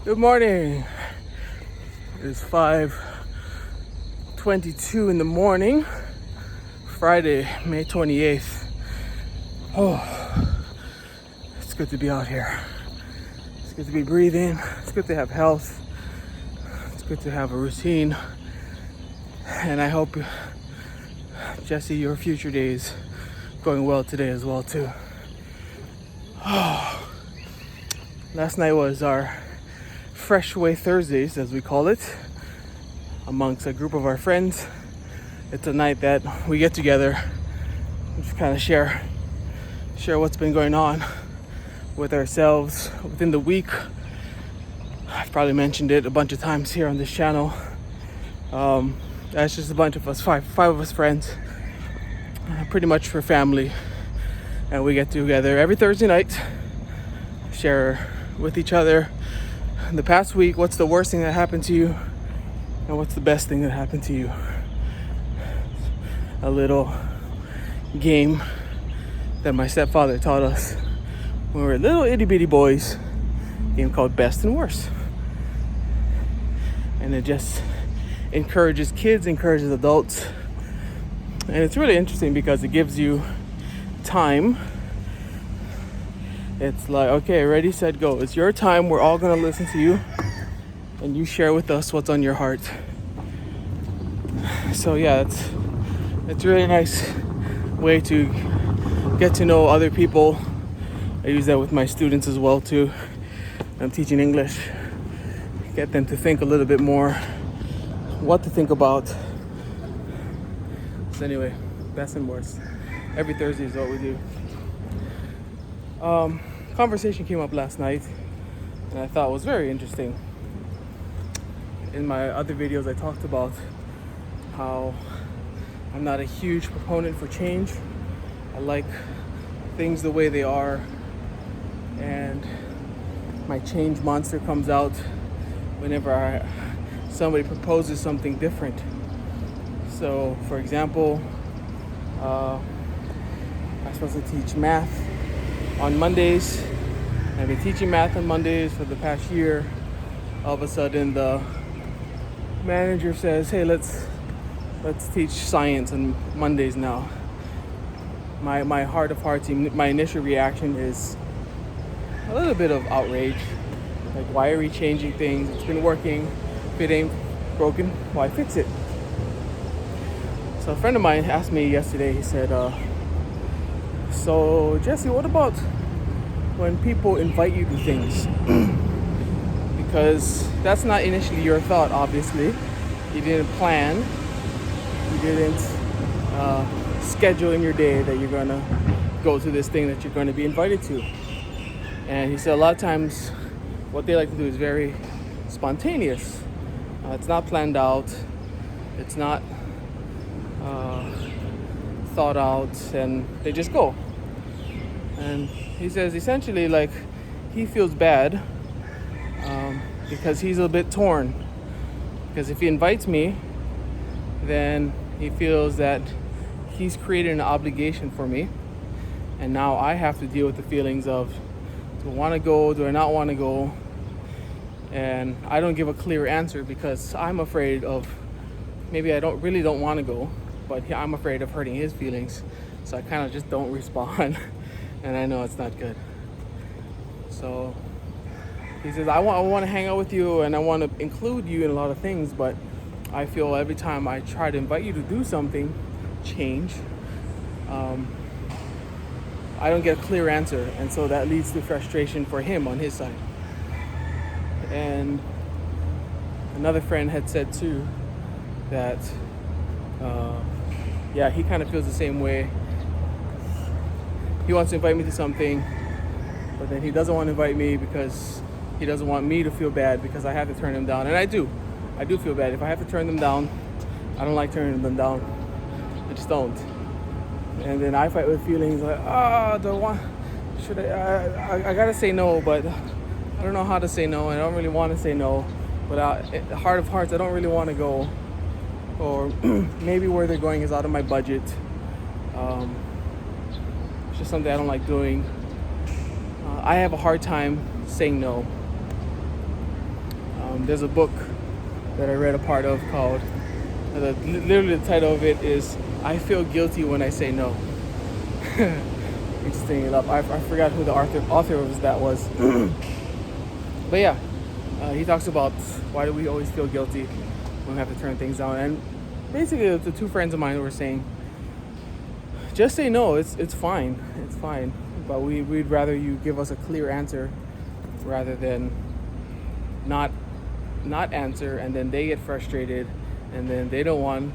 Good morning. It's 5:22 in the morning, Friday, May 28th. Oh, it's good to be out here. It's good to be breathing. It's good to have health. It's good to have a routine. And I hope, Jesse, your future days going well today as well too. Oh, last night was our Fresh Way Thursdays, as we call it, amongst a group of our friends. It's a night that we get together and just kind of share what's been going on with ourselves within the week. I've probably mentioned it a bunch of times here on this channel. That's just a bunch of us, five of us friends, pretty much for family, and we get together every Thursday night, share with each other the past week, what's the worst thing that happened to you and what's the best thing that happened to you. A little game that my stepfather taught us when we were little itty bitty boys, a game called Best and Worst. And it just encourages kids, encourages adults, and it's really interesting because it gives you time. It's like, okay, ready, set, go. It's your time. We're all gonna listen to you, and you share with us what's on your heart. So yeah, it's a really nice way to get to know other people. I use that with my students as well too. I'm teaching English. Get them to think a little bit more, what to think about. So anyway, best and worst. Every Thursday is what we do. Conversation came up last night and I thought it was very interesting. In my other videos I talked about how I'm not a huge proponent for change. I like things the way they are, and my change monster comes out whenever somebody proposes something different. So for example, I'm supposed to teach math on Mondays. I've been teaching math on Mondays for the past year. All of a sudden the manager says, hey, let's teach science on Mondays now. My heart of hearts, my initial reaction is a little bit of outrage. Like, why are we changing things? It's been working. If it ain't broken, why fix it? So a friend of mine asked me yesterday, he said, so Jesse, what about when people invite you to things? Because that's not initially your thought, obviously. You didn't plan. You didn't schedule in your day that you're gonna go to this thing that you're gonna be invited to. And he said a lot of times what they like to do is very spontaneous. It's not planned out. It's not thought out, and they just go. And he says essentially, like, he feels bad because he's a bit torn. Because if he invites me, then he feels that he's created an obligation for me, and now I have to deal with the feelings of, do I want to go, do I not want to go? And I don't give a clear answer because I'm afraid of, maybe I really don't want to go, but I'm afraid of hurting his feelings, so I kind of just don't respond. And I know it's not good. So he says, I want to hang out with you and I want to include you in a lot of things, but I feel every time I try to invite you to do something, change, I don't get a clear answer, and so that leads to frustration for him on his side. And another friend had said too that yeah, he kind of feels the same way. He wants to invite me to something, but then he doesn't want to invite me because he doesn't want me to feel bad because I have to turn him down. And I do feel bad. If I have to turn them down, I don't like turning them down. I just don't. And then I fight with feelings like, I gotta say no, but I don't know how to say no, and I don't really want to say no. But heart of hearts, I don't really want to go. Or maybe where they're going is out of my budget. It's just something I don't like doing. I have a hard time saying no. There's a book that I read a part of called, literally the title of it is "I Feel Guilty When I Say No." Interesting enough, I forgot who the author of that was. But yeah, he talks about why do we always feel guilty when we have to turn things down. And basically, the two friends of mine were saying, just say no. It's fine. It's fine. But we'd rather you give us a clear answer rather than not answer, and then they get frustrated, and then they want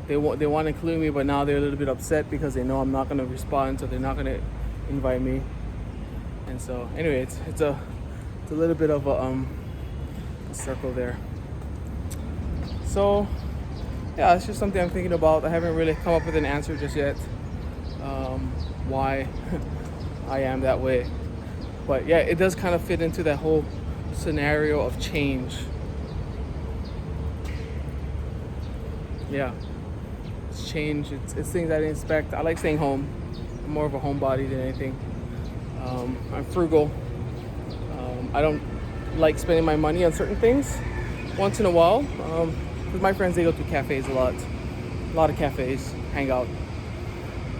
to include me, but now they're a little bit upset because they know I'm not going to respond, so they're not going to invite me. And so anyway, it's a little bit of a circle there. So yeah, it's just something I'm thinking about. I haven't really come up with an answer just yet, why I am that way. But yeah, it does kind of fit into that whole scenario of change. Yeah, it's change. It's things I didn't expect. I like staying home. I'm more of a homebody than anything. I'm frugal. I don't like spending my money on certain things. Once in a while, because my friends, they go to cafes a lot of cafes, hang out.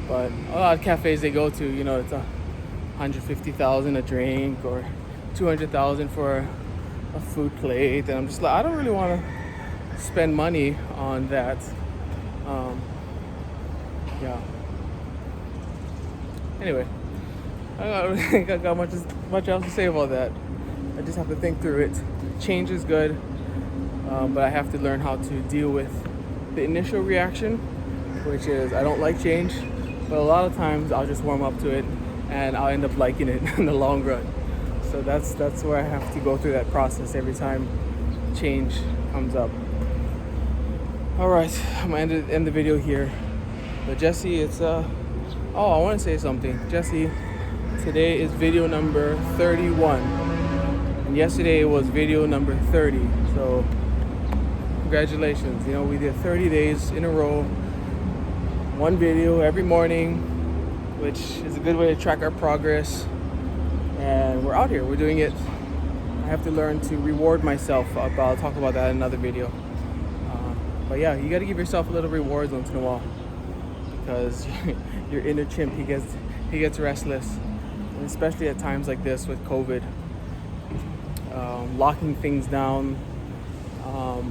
But a lot of cafes they go to, you know, it's $150,000 a drink or $200,000 for a food plate, and I'm just like, I don't really want to spend money on that. Yeah. Anyway, I don't think I got much else to say about that. I just have to think through it. Change is good, but I have to learn how to deal with the initial reaction, which is I don't like change, but a lot of times I'll just warm up to it and I'll end up liking it in the long run. So that's where I have to go through that process every time change comes up. All right, I'm gonna end the video here. But Jesse, it's I want to say something. Jesse, today is video number 31, and yesterday was video number 30. So congratulations. You know, we did 30 days in a row, one video every morning, which is a good way to track our progress. And we're out here, we're doing it. I have to learn to reward myself. I'll talk about that in another video. But yeah, you got to give yourself a little rewards once in a while, because your inner chimp, he gets restless, and especially at times like this with COVID, locking things down.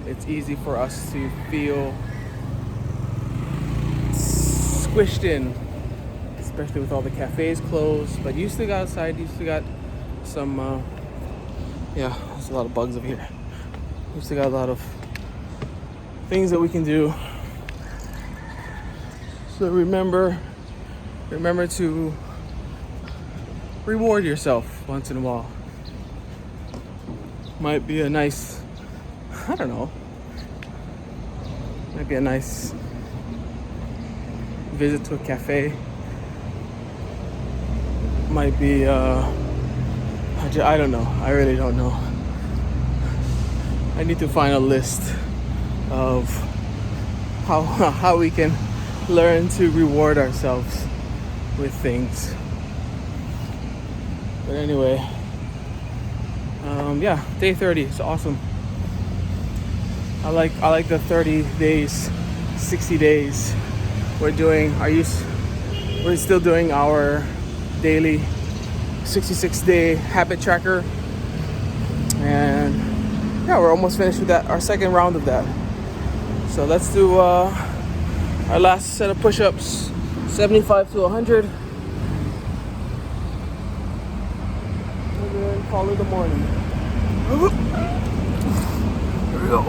It's easy for us to feel squished in, especially with all the cafes closed. But you still got outside, you still got some yeah, there's a lot of bugs over here. You still got a lot of things that we can do. So remember to reward yourself once in a while. Might be a nice, I don't know, might be a nice visit to a cafe. Might be I don't know. I really don't know. I need to find a list of how we can learn to reward ourselves with things. But anyway, yeah, day 30. It's awesome. I like the 30 days, 60 days. We're still doing our daily 66-day habit tracker, and yeah, we're almost finished with that, our second round of that. So let's do our last set of push-ups, 75 to 100, and then call it the morning. Here we go.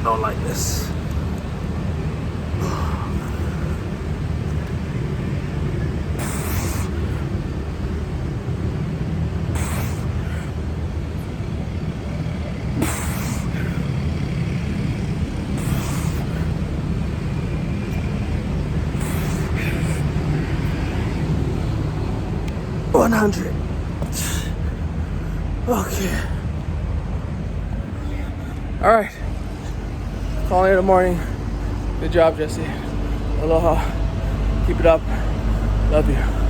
Don't like this. $100. Okay. All right. Calling it in the morning. Good job, Jesse. Aloha. Keep it up. Love you.